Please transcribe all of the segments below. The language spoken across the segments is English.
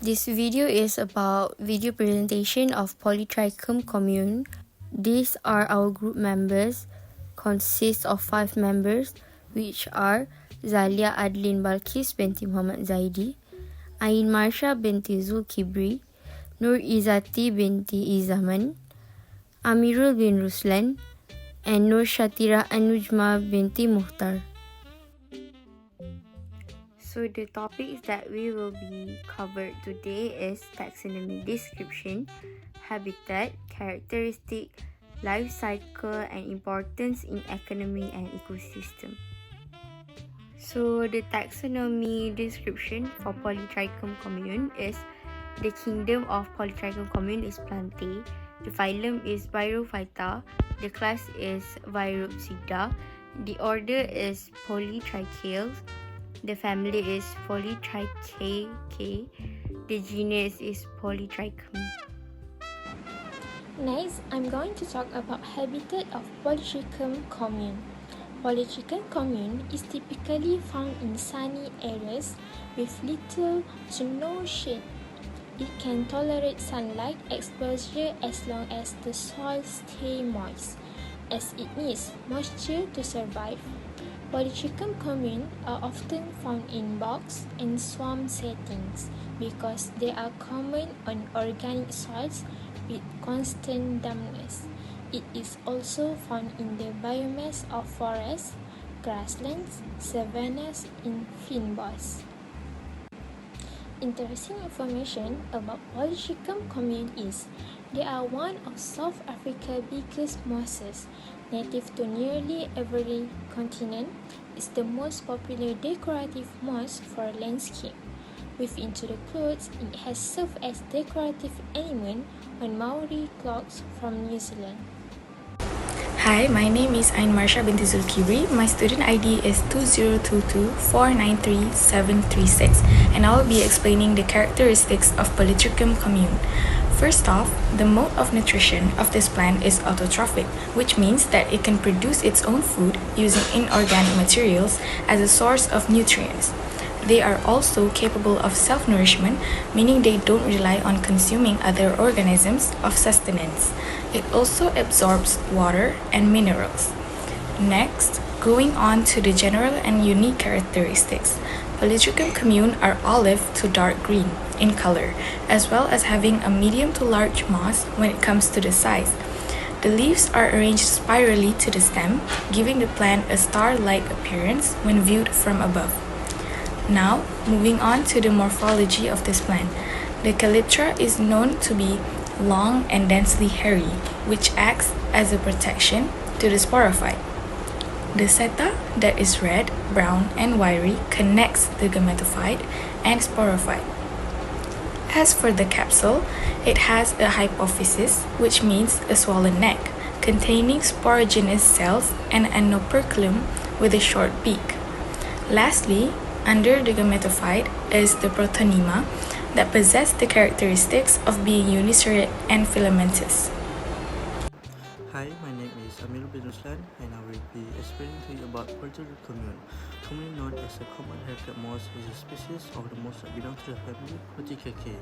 This video is about video presentation of Polytrichum Commune. These are our group members, consists of 5 members, which are Zalia Adlin Balkis binti Muhammad Zaidi, Ain Marsha binti Zul Kibri, Nur Izzati binti Izaman, Amirul bin Ruslan, and Nur Shatira Anujma binti Muhtar. So the topics that we will be covered today is taxonomy description, habitat, characteristic, life cycle and importance in economy and ecosystem. So the taxonomy description for Polytrichum commune is the kingdom of Polytrichum commune is Plantae, the phylum is Birophyta, the class is Viropsida, the order is Polytrichales, the family is Polytrichaceae, the genus is Polytrichum. Next, I'm going to talk about habitat of Polytrichum commune. Polytrichum commune is typically found in sunny areas with little to no shade. It can tolerate sunlight exposure as long as the soil stays moist, as it needs moisture to survive. Polytrichum commune are often found in bogs and swamp settings because they are common on organic soils with constant dampness. It is also found in the biomass of forests, grasslands, savannas, and fynbos. Interesting information about Polytrichum commune is they are one of South Africa's biggest mosses. Native to nearly every continent, is the most popular decorative moss for landscape. Within to the clothes, it has served as decorative element on Maori cloaks from New Zealand. Hi, my name is Ain Marsha binti Zul Kibri. My student ID is 2022493736 and I will be explaining the characteristics of Polytrichum commune. First off, the mode of nutrition of this plant is autotrophic, which means that it can produce its own food using inorganic materials as a source of nutrients. They are also capable of self-nourishment, meaning they don't rely on consuming other organisms of sustenance. It also absorbs water and minerals. Next, going on to the general and unique characteristics. Polytrichum commune are olive to dark green in color, as well as having a medium to large moss when it comes to the size. The leaves are arranged spirally to the stem, giving the plant a star-like appearance when viewed from above. Now, moving on to the morphology of this plant. The calyptra is known to be long and densely hairy, which acts as a protection to the sporophyte. The seta, that is red, brown, and wiry, connects the gametophyte and sporophyte. As for the capsule, it has a hypophysis, which means a swollen neck, containing sporogenous cells and an operculum with a short beak. Lastly, under the gametophyte is the protonema that possess the characteristics of being uniceroid and filamentous. Hi, my name is Amirul bin Ruslan and I will be explaining to you about Polytrichum commune. Commonly known as a common haircut moss is a species of the moss that belong to the family Polytrichaceae.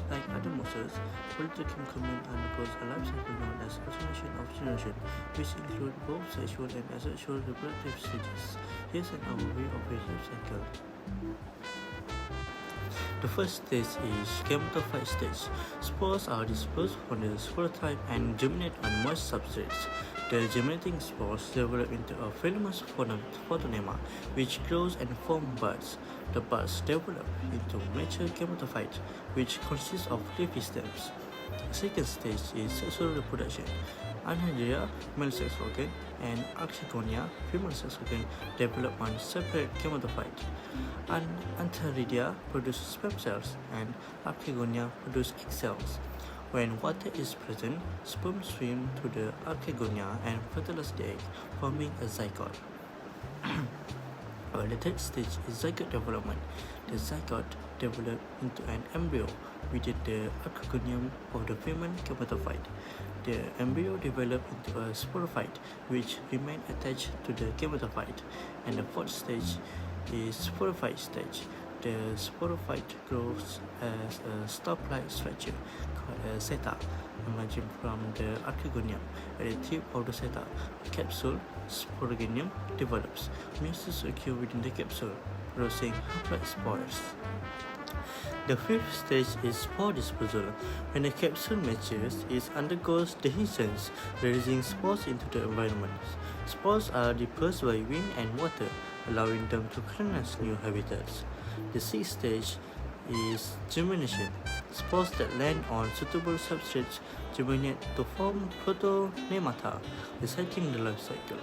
Like other mosses, Polytrichum commune undergoes a life cycle known as alternation of generation, which include both sexual and asexual reproductive stages. Here's an overview of the life cycle. The first stage is gametophyte stage. Spores are dispersed from the sporotype and germinate on moist substrates. The germinating spores develop into a filamentous photonema, which grows and forms buds. The buds develop into mature gametophyte, which consists of leafy stems. The second stage is sexual reproduction. Anhydria, male sex organ, and Archegonia, female sex organ, develop on separate gametophyte. Antheridia produce sperm cells, and Archegonia produce egg cells. When water is present, sperm swim to the Archegonia and fertilize the egg, forming a zygote. The third stage is zygote development. The zygote develops into an embryo within the archegonium of the female gametophyte. The embryo develops into a sporophyte, which remain attached to the gametophyte. And the fourth stage is sporophyte stage. The sporophyte grows as a stalk-like structure called a seta, emerging from the archegonium. At the tip of the seta, a capsule, sporogonium, develops. Meiosis occurs within the capsule, producing haploid spores. The fifth stage is spore dispersal. When the capsule matures, it undergoes dehiscence, releasing spores into the environment. Spores are dispersed by wind and water, allowing them to colonize new habitats. The sixth stage is germination. Spores that land on suitable substrates germinate to form protonemata, resetting the life cycle.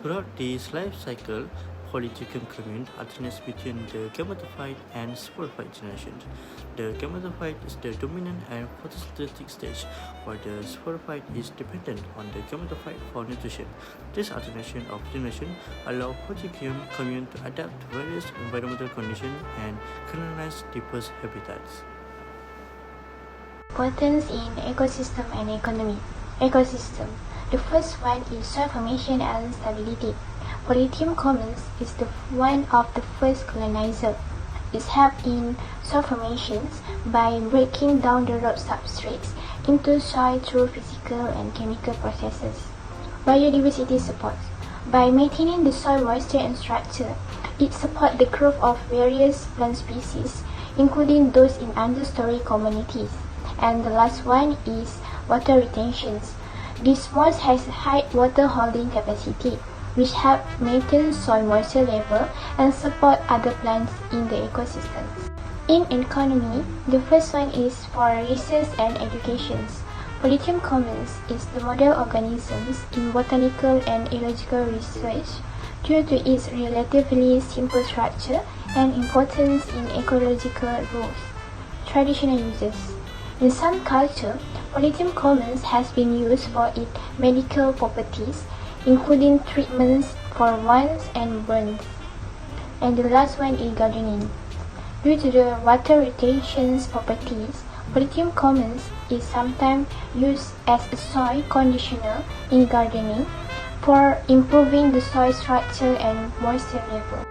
Throughout this life cycle, Polytrichum commune alternates between the gametophyte and sporophyte generations. The gametophyte is the dominant and photosynthetic stage, while the sporophyte is dependent on the gametophyte for nutrition. This alternation of generation allows Polytrichum commune to adapt to various environmental conditions and colonize diverse habitats. Importance in ecosystem and economy. Ecosystem. The first one is soil formation and stability. Polytrichum commune is one of the first colonizer. It helps in soil formations by breaking down the root substrates into soil through physical and chemical processes. Biodiversity support. By maintaining the soil moisture and structure, it supports the growth of various plant species, including those in understory communities. And the last one is water retentions. This moss has high water holding capacity, which help maintain soil moisture level and support other plants in the ecosystem. In economy, the first one is for research and education. Polytrichum commune is the model organisms in botanical and ecological research due to its relatively simple structure and importance in ecological rules. Traditional uses. In some cultures, Polytrichum commune has been used for its medical properties, including treatments for wounds and burns. And the last one is gardening. Due to the water retention properties, Polytrichum commune is sometimes used as a soil conditioner in gardening for improving the soil structure and moisture level.